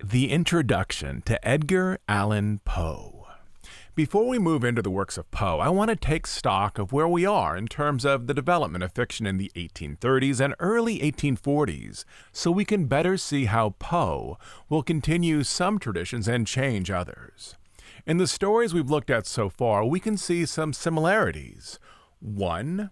The Introduction to Edgar Allan Poe. Before we move into the works of Poe, I want to take stock of where we are in terms of the development of fiction in the 1830s and early 1840s, so we can better see how Poe will continue some traditions and change others. In the stories we've looked at so far, we can see some similarities. 1.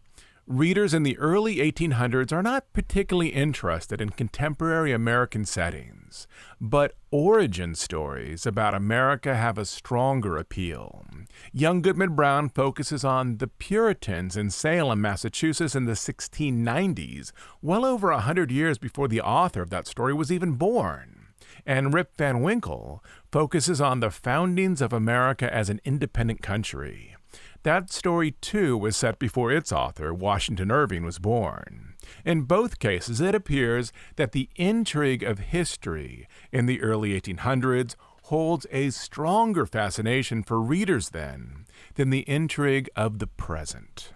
Readers in the early 1800s are not particularly interested in contemporary American settings, but origin stories about America have a stronger appeal. Young Goodman Brown focuses on the Puritans in Salem, Massachusetts in the 1690s, well over 100 years before the author of that story was even born. And Rip Van Winkle focuses on the foundings of America as an independent country. That story, too, was set before its author, Washington Irving, was born. In both cases, it appears that the intrigue of history in the early 1800s holds a stronger fascination for readers then than the intrigue of the present.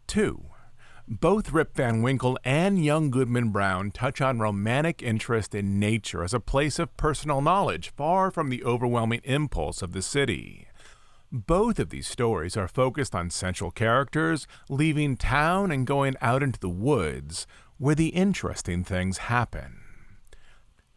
2. Both Rip Van Winkle and young Goodman Brown touch on romantic interest in nature as a place of personal knowledge, far from the overwhelming impulse of the city. Both of these stories are focused on central characters leaving town and going out into the woods, where the interesting things happen.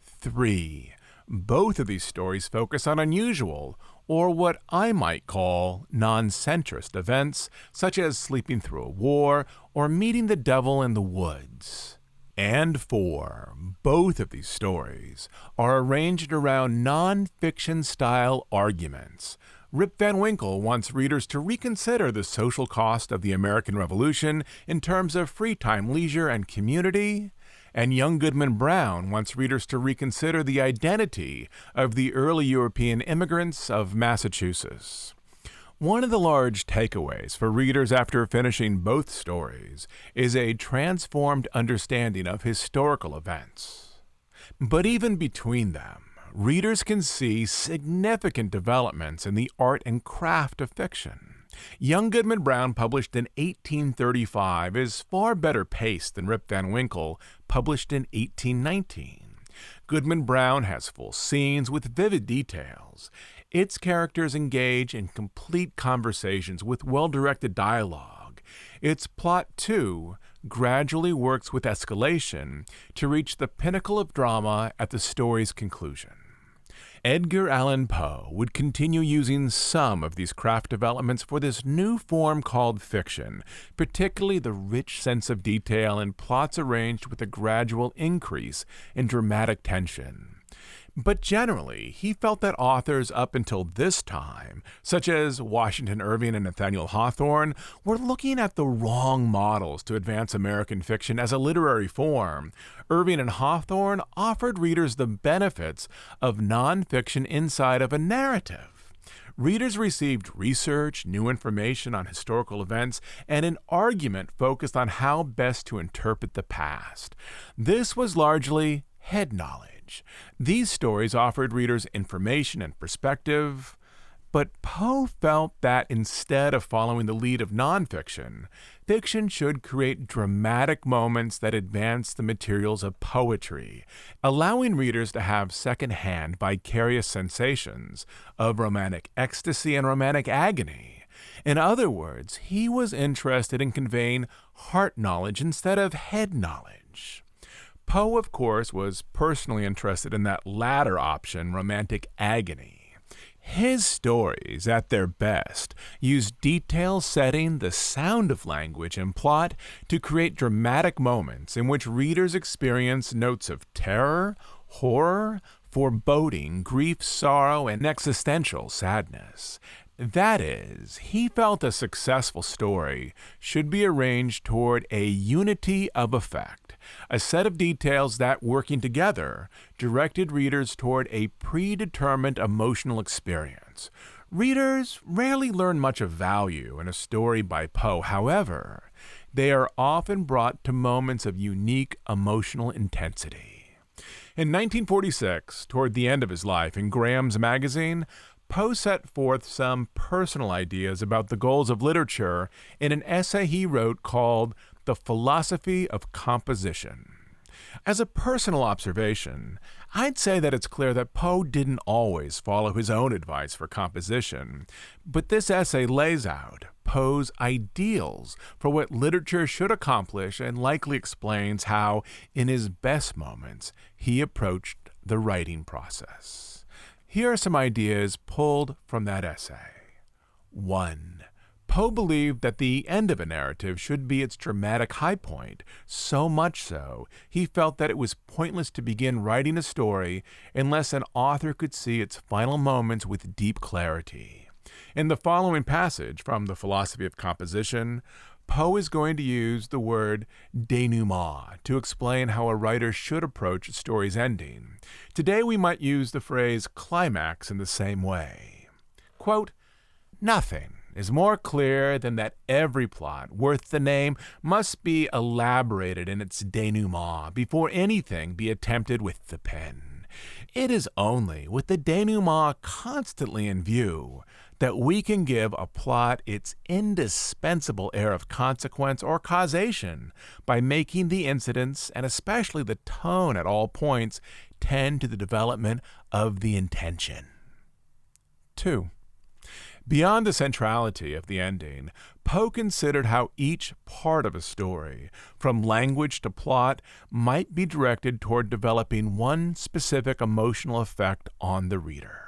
3. Both of these stories focus on unusual, or what I might call non-centrist events, such as sleeping through a war or meeting the devil in the woods. And 4. Both of these stories are arranged around non-fiction style arguments. Rip Van Winkle wants readers to reconsider the social cost of the American Revolution in terms of free time, leisure, and community, and young Goodman Brown wants readers to reconsider the identity of the early European immigrants of Massachusetts. One of the large takeaways for readers after finishing both stories is a transformed understanding of historical events. But even between them, readers can see significant developments in the art and craft of fiction. Young Goodman Brown, published in 1835, is far better paced than Rip Van Winkle, published in 1819. Goodman Brown has full scenes with vivid details. Its characters engage in complete conversations with well-directed dialogue. Its plot, too, gradually works with escalation to reach the pinnacle of drama at the story's conclusion. Edgar Allan Poe would continue using some of these craft developments for this new form called fiction, particularly the rich sense of detail and plots arranged with a gradual increase in dramatic tension. But generally, he felt that authors up until this time, such as Washington Irving and Nathaniel Hawthorne, were looking at the wrong models to advance American fiction as a literary form. Irving and Hawthorne offered readers the benefits of nonfiction inside of a narrative. Readers received research, new information on historical events, and an argument focused on how best to interpret the past. This was largely head knowledge. These stories offered readers information and perspective, but Poe felt that instead of following the lead of nonfiction, fiction should create dramatic moments that advance the materials of poetry, allowing readers to have second-hand vicarious sensations of romantic ecstasy and romantic agony. In other words, he was interested in conveying heart knowledge instead of head knowledge. Poe, of course, was personally interested in that latter option, romantic agony. His stories, at their best, use detail setting, the sound of language, and plot to create dramatic moments in which readers experience notes of terror, horror, foreboding, grief, sorrow, and existential sadness. That is, he felt a successful story should be arranged toward a unity of effect, a set of details that, working together, directed readers toward a predetermined emotional experience. Readers rarely learn much of value in a story by Poe. However, they are often brought to moments of unique emotional intensity. In 1946, toward the end of his life, in Graham's magazine, Poe set forth some personal ideas about the goals of literature in an essay he wrote called The Philosophy of Composition. As a personal observation, I'd say that it's clear that Poe didn't always follow his own advice for composition, but this essay lays out Poe's ideals for what literature should accomplish and likely explains how, in his best moments, he approached the writing process. Here are some ideas pulled from that essay. 1. Poe believed that the end of a narrative should be its dramatic high point, so much so he felt that it was pointless to begin writing a story unless an author could see its final moments with deep clarity. In the following passage from The Philosophy of Composition, Poe is going to use the word denouement to explain how a writer should approach a story's ending. Today we might use the phrase climax in the same way. Quote, "Nothing is more clear than that every plot worth the name must be elaborated in its denouement before anything be attempted with the pen. It is only with the denouement constantly in view that we can give a plot its indispensable air of consequence or causation by making the incidents, and especially the tone at all points, tend to the development of the intention." 2. Beyond the centrality of the ending, Poe considered how each part of a story, from language to plot, might be directed toward developing one specific emotional effect on the reader.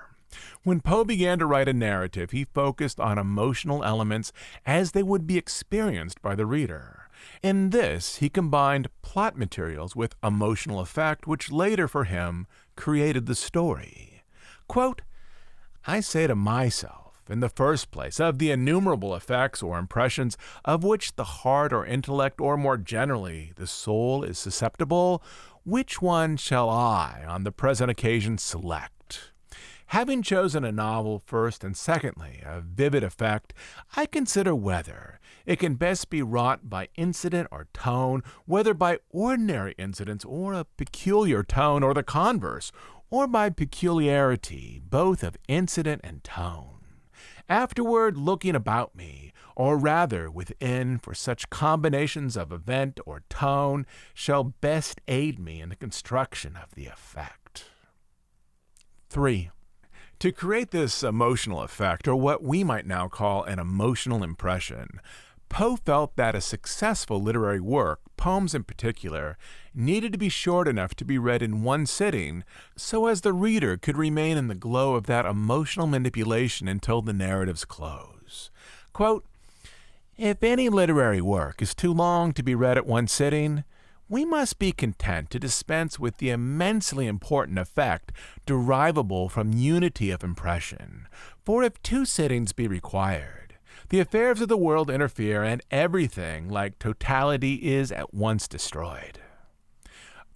When Poe began to write a narrative, he focused on emotional elements as they would be experienced by the reader. In this, he combined plot materials with emotional effect, which later, for him, created the story. Quote, "I say to myself, in the first place, of the innumerable effects or impressions of which the heart or intellect, or more generally, the soul is susceptible, which one shall I, on the present occasion, select? Having chosen a novel first and secondly, a vivid effect, I consider whether it can best be wrought by incident or tone, whether by ordinary incidents or a peculiar tone, or the converse, or by peculiarity, both of incident and tone. Afterward, looking about me, or rather within, for such combinations of event or tone, shall best aid me in the construction of the effect." 3. To create this emotional effect, or what we might now call an emotional impression, Poe felt that a successful literary work, poems in particular, needed to be short enough to be read in one sitting, so as the reader could remain in the glow of that emotional manipulation until the narrative's close. Quote, "If any literary work is too long to be read at one sitting, we must be content to dispense with the immensely important effect derivable from unity of impression, for if 2 sittings be required, the affairs of the world interfere, and everything like totality is at once destroyed."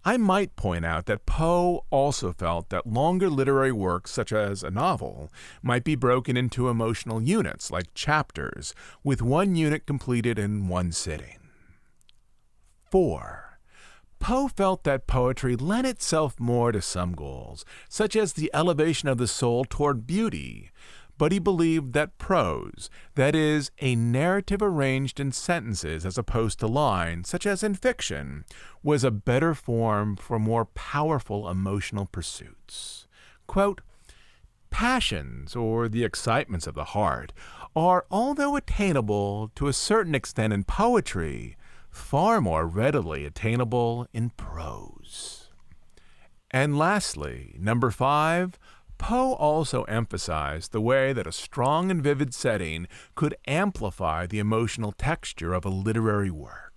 I might point out that Poe also felt that longer literary works, such as a novel, might be broken into emotional units, like chapters, with one unit completed in one sitting. 4. Poe felt that poetry lent itself more to some goals, such as the elevation of the soul toward beauty, but he believed that prose, that is, a narrative arranged in sentences as opposed to lines, such as in fiction, was a better form for more powerful emotional pursuits. Quote, "Passions, or the excitements of the heart, are, although attainable to a certain extent in poetry, far more readily attainable in prose." And lastly, number 5, Poe also emphasized the way that a strong and vivid setting could amplify the emotional texture of a literary work.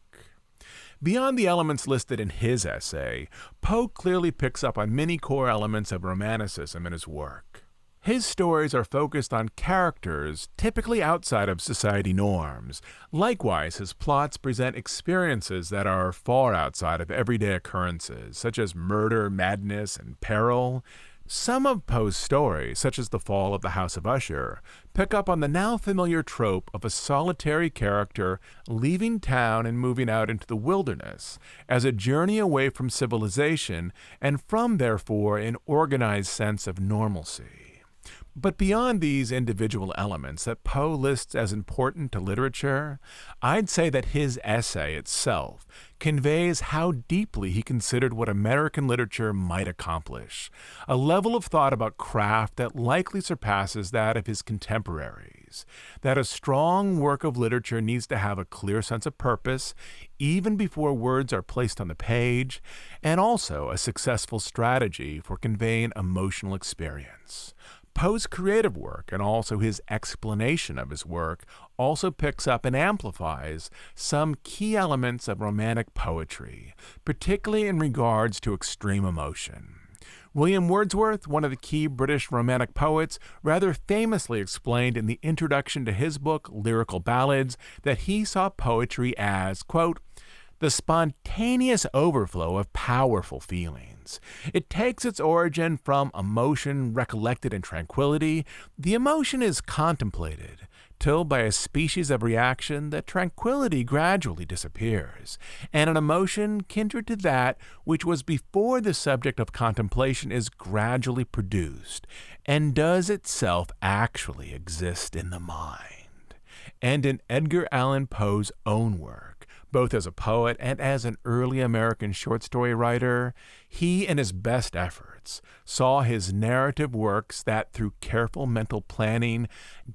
Beyond the elements listed in his essay, Poe clearly picks up on many core elements of Romanticism in his work. His stories are focused on characters typically outside of society norms. Likewise, his plots present experiences that are far outside of everyday occurrences, such as murder, madness, and peril. Some of Poe's stories, such as The Fall of the House of Usher, pick up on the now familiar trope of a solitary character leaving town and moving out into the wilderness as a journey away from civilization and from, therefore, an organized sense of normalcy. But beyond these individual elements that Poe lists as important to literature, I'd say that his essay itself conveys how deeply he considered what American literature might accomplish, a level of thought about craft that likely surpasses that of his contemporaries, that a strong work of literature needs to have a clear sense of purpose, even before words are placed on the page, and also a successful strategy for conveying emotional experience. Poe's creative work and also his explanation of his work also picks up and amplifies some key elements of Romantic poetry, particularly in regards to extreme emotion. William Wordsworth, one of the key British Romantic poets, rather famously explained in the introduction to his book, Lyrical Ballads, that he saw poetry as, quote, the spontaneous overflow of powerful feelings. It takes its origin from emotion recollected in tranquility. The emotion is contemplated, till by a species of reaction the tranquility gradually disappears, and an emotion kindred to that which was before the subject of contemplation is gradually produced, and does itself actually exist in the mind. And in Edgar Allan Poe's own work, both as a poet and as an early American short story writer, he, in his best efforts, saw his narrative works that, through careful mental planning,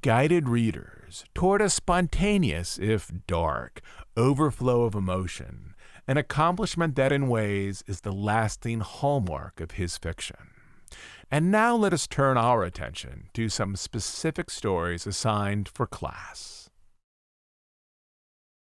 guided readers toward a spontaneous, if dark, overflow of emotion, an accomplishment that in ways is the lasting hallmark of his fiction. And now let us turn our attention to some specific stories assigned for class.